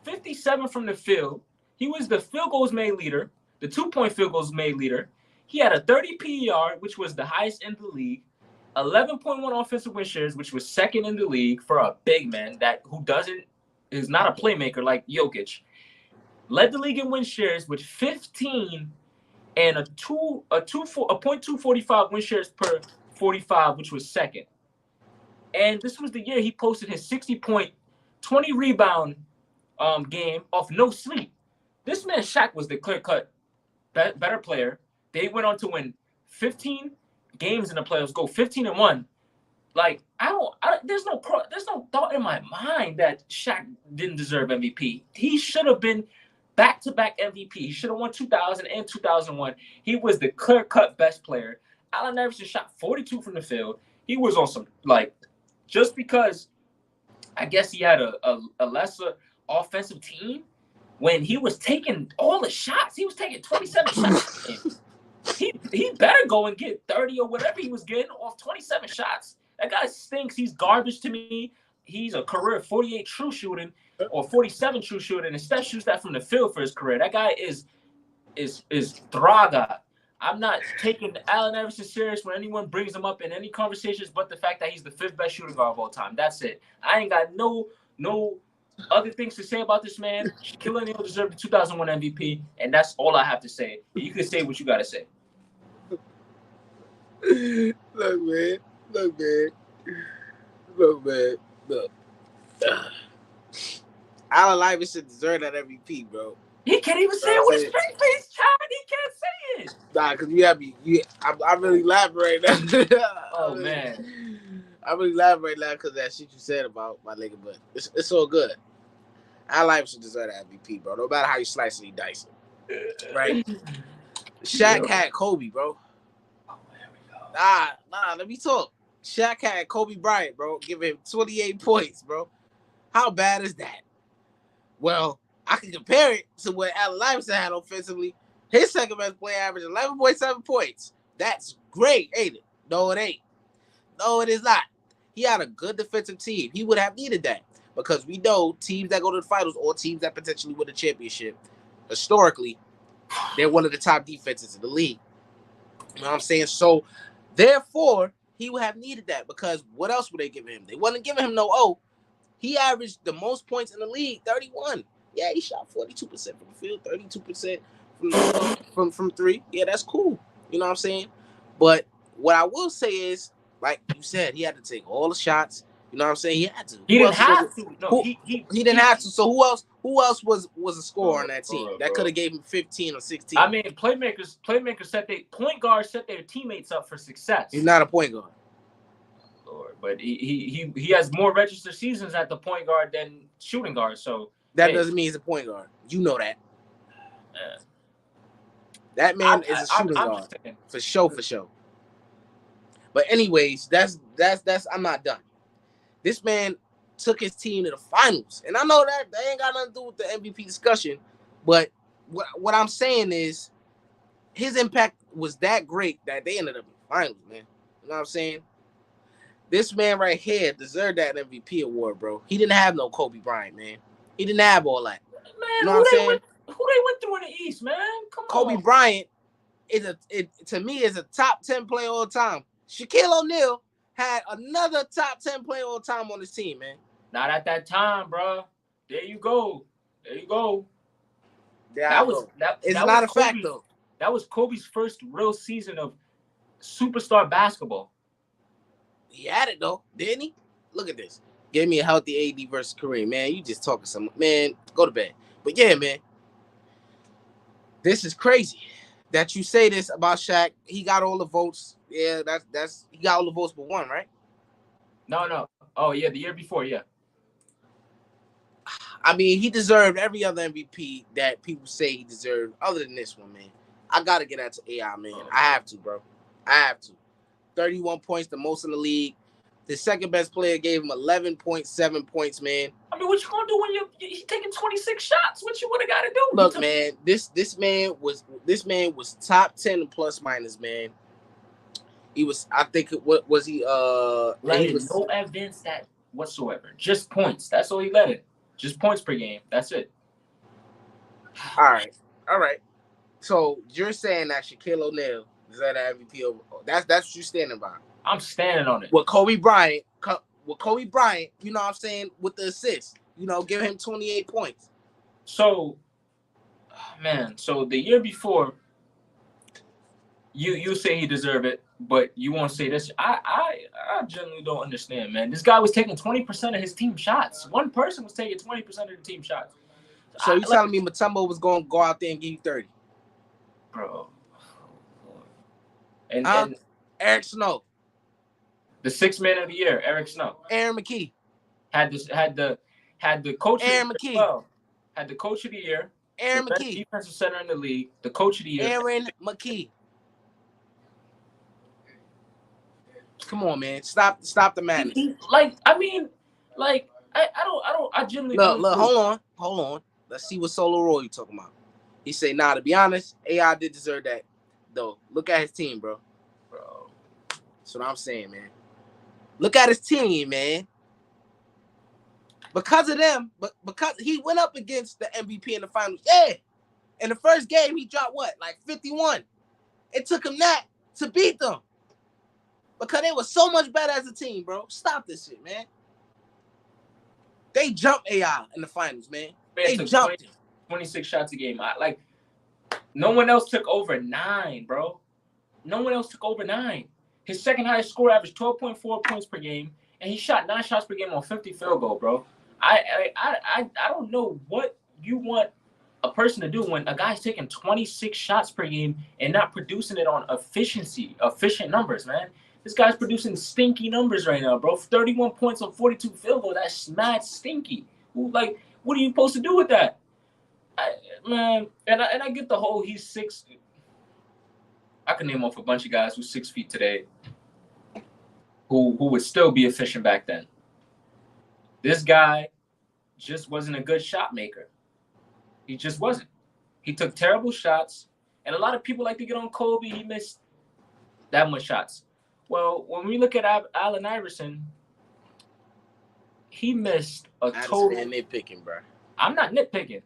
57 from the field. He was the field goals made leader, the 2-point field goals made leader. He had a 30 PER, which was the highest in the league, 11.1 offensive win shares, which was second in the league for a big man is not a playmaker like Jokic. Led the league in win shares with 15 and a .245 win shares per 45, which was second. And this was the year he posted his 60-point, 20 rebound game off no sleep. This man Shaq was the clear-cut better player. They went on to win 15 games in the playoffs, go 15-1. Like there's no thought in my mind that Shaq didn't deserve MVP. He should have been back-to-back MVP. He should have won 2000 and 2001. He was the clear-cut best player. Allen Iverson shot 42 from the field. He was on some just because I guess he had a lesser offensive team. When he was taking all the shots, he was taking 27 shots. He better go and get 30 or whatever he was getting off 27 shots. That guy stinks. He's garbage to me. He's a career 48 true shooting or 47 true shooting, and Steph shoots that from the field for his career. That guy is Draga. I'm not taking Allen Iverson serious when anyone brings him up in any conversations, but the fact that he's the 5th best shooting guard of all time. That's it. I ain't got no other things to say about this man. Shaquille O'Neal deserved the 2001 MVP, and that's all I have to say. You can say what you got to say. Look, man. Allen Iverson deserved that MVP, bro. He can't even say it with a straight face, child. He can't say it. Nah, because I'm really laughing right now. Oh, man. I'm really laughing right now because that shit you said about my nigga, but it's all good. Allen Iverson deserve that MVP, bro. No matter how you slice it, you dice it. Right? Shaq had Kobe, bro. Oh, there we go. Nah, let me talk. Shaq had Kobe Bryant, bro. Give him 28 points, bro. How bad is that? Well, I can compare it to what Allen Iverson had offensively. His second best player averaged 11.7 points. That's great, ain't it? No, it ain't. No, it is not. He had a good defensive team. He would have needed that because we know teams that go to the finals or teams that potentially win the championship, historically, they're one of the top defenses in the league. You know what I'm saying? So, therefore, he would have needed that because what else would they give him? They wasn't giving him no O. He averaged the most points in the league, 31. Yeah, he shot 42% from the field, 32% from 3. Yeah, that's cool. You know what I'm saying? But what I will say is, like you said, he had to take all the shots. You know what I'm saying? He had to. He didn't have to. No, he didn't have to. So who else was a scorer on that team that could have gave him 15 or 16? I mean, playmakers point guards set their teammates up for success. He's not a point guard. Lord, but he has more registered seasons at the point guard than shooting guard. So that doesn't mean he's a point guard. You know that. Yeah. That man is a shooting guard for sure. But anyways, that's I'm not done. This man took his team to the finals, and I know that ain't got nothing to do with the MVP discussion. But what I'm saying is, his impact was that great that they ended up in the finals, man. You know what I'm saying? This man right here deserved that MVP award, bro. He didn't have no Kobe Bryant, man. He didn't have all that. Man, you know what I'm saying? Who they went through in the East, man? Come on. Kobe Bryant to me is a top 10 player all time. Shaquille O'Neal had another top 10 player all time on his team, man. Not at that time, bro. There you go. It's not a fact, though. That was Kobe's first real season of superstar basketball. He had it, though, didn't he? Look at this. Give me a healthy AD versus Kareem. Man, you just talking some. Man, go to bed. But yeah, man. This is crazy. that you say this about Shaq. He got all the votes. Yeah, that's he got all the votes but one, right? No. Oh yeah, the year before, yeah. I mean, he deserved every other MVP that people say he deserved, other than this one, man. I gotta get out to AI, man. Oh, I have to, bro. I have to. 31 points, the most in the league. The second best player gave him 11.7 points, man. I mean, what you gonna do when you taking 26 shots? What you would have got to do? Look, man, this man was top 10 in plus minus, man. He was, I think, what was he? He was no evidence that whatsoever. Just points. That's all he let it. Just points per game. That's it. all right. So you're saying that Shaquille O'Neal is that MVP over? That's what you're standing by. I'm standing on it. With Kobe Bryant, you know what I'm saying, with the assist, give him 28 points. So, man, so the year before, you say he deserved it, but you won't say this. I generally don't understand, man. This guy was taking 20% of his team shots. One person was taking 20% of the team shots. So you telling me Mutombo was going to go out there and give you 30? Bro. And Eric Snow. The sixth man of the year, Eric Snow. Aaron McKee. Had the coach Aaron of the year. McKee. Well, had the coach of the year. Aaron the best McKee. Defensive center in the league. The coach of the year. Aaron McKee. Come on, man. Stop the madness. I genuinely look, hold on. Let's see what Solo Roy you talking about. He say, nah, to be honest, AI did deserve that, though. Look at his team, bro. That's what I'm saying, man. Look at his team, man. Because of them, but because he went up against the MVP in the finals. Yeah. In the first game, he dropped what? Like 51. It took him that to beat them. Because they were so much better as a team, bro. Stop this shit, man. They jumped AI in the finals, man. They jumped 26 shots a game. No one else took over 9, bro. No one else took over 9. His second highest score averaged 12.4 points per game, and he shot 9 shots per game on 50 field goal, bro. I don't know what you want a person to do when a guy's taking 26 shots per game and not producing it on efficient numbers, man. This guy's producing stinky numbers right now, bro. 31 points on 42 field goal. That's mad stinky. What are you supposed to do with that? Man, and I get the whole he's 6. I can name off a bunch of guys who's 6 feet today who would still be efficient back then. This guy just wasn't a good shot maker. He just wasn't. He took terrible shots, and a lot of people like to get on Kobe. He missed that much shots. Well, when we look at Allen Iverson, he missed a total. I'm nitpicking, bro. I'm not nitpicking.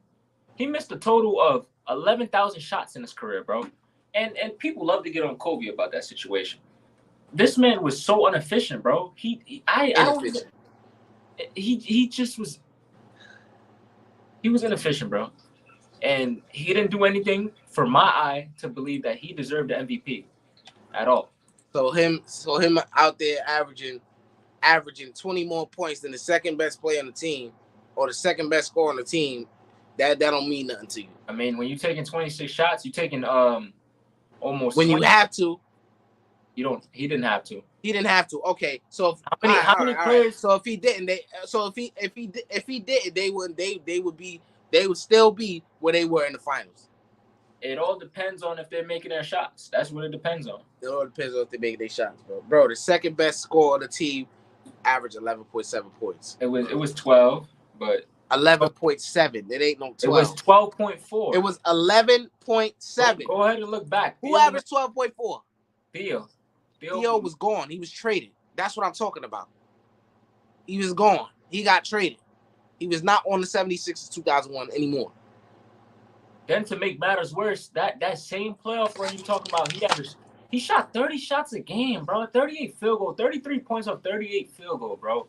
He missed a total of 11,000 shots in his career, bro. And people love to get on Kobe about that situation. This man was so inefficient, bro. He just was. He was inefficient, bro, and he didn't do anything for my eye to believe that he deserved the MVP at all. So him out there averaging 20 more points than the second best player on the team, or the second best scorer on the team, that don't mean nothing to you. I mean, when you're taking 26 shots, you're taking almost. When 20. You have to. You don't. He didn't have to. He didn't have to. Okay, so how many players? Right. So if he didn't, if he didn't, they would still be where they were in the finals. It all depends on if they're making their shots. That's what it depends on. It all depends on if they make their shots, bro. Bro, the second best scorer on the team averaged 11.7 points. It was 12, but 11.7. It ain't no 12. It was 12.4. It was 11.7. Go ahead and look back. Who averaged 12.4? Theo was gone. He was traded. That's what I'm talking about. He was gone. He got traded. He was not on the 76ers 2001 anymore. Then to make matters worse, that same playoff run you talking about, he shot 30 shots a game, bro. 38 field goal, 33 points off 38 field goal, bro.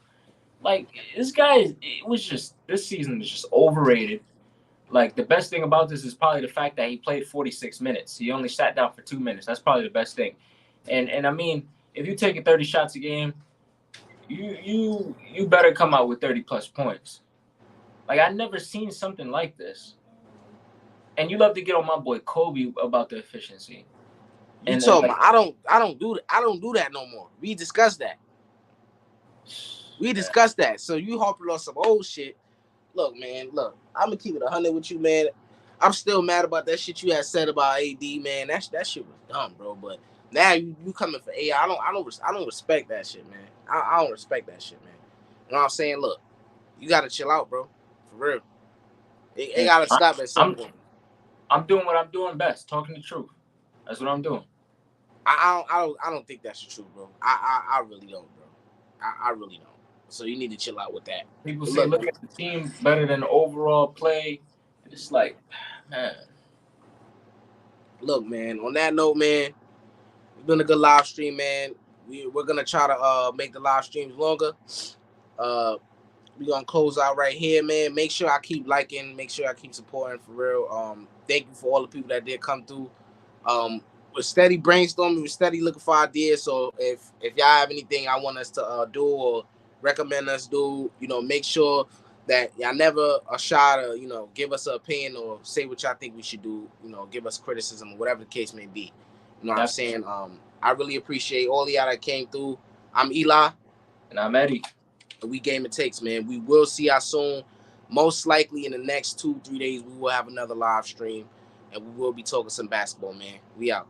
Like, this guy, this season is just overrated. Like, the best thing about this is probably the fact that he played 46 minutes. He only sat down for 2 minutes. That's probably the best thing. And I mean, if you're taking 30 shots a game, you better come out with 30 plus points. Like, I've never seen something like this. And you love to get on my boy Kobe about the efficiency. You And told me like, I don't do that no more. We discussed that. We man, discussed that. So you harping on some old shit. Look, man, look. I'm gonna keep it 100 with you, man. I'm still mad about that shit you had said about AD, man. That shit was dumb, bro. But now you coming for AI. I don't respect that shit, man. I don't respect that shit, man. You know what I'm saying? Look, you gotta chill out, bro. For real. It yeah, gotta stop at some I'm point. I'm doing what I'm doing best, talking the truth. That's what I'm doing. I don't think that's the truth, bro. I really don't, bro. I really don't. So you need to chill out with that. People But say look, look man. at the team better than the overall play. And it's like, man, Look, man. On that note, man, it's been a good live stream, man. We're gonna try to make the live streams longer. Uh, we're gonna close out right here, man. Make sure I keep liking, make sure I keep supporting for real. Thank you for all the people that did come through. We're steady brainstorming, we're steady looking for ideas. So if y'all have anything I want us to do or recommend us do, make sure that y'all never are shy to, give us an opinion or say what y'all think we should do, give us criticism or whatever the case may be. You know what I'm that's saying? I really appreciate all of y'all that came through. I'm Eli. and I'm Eddie. We game it takes, man. We will see y'all soon. Most likely in the next 2-3 days, we will have another live stream and we will be talking some basketball, man. We out.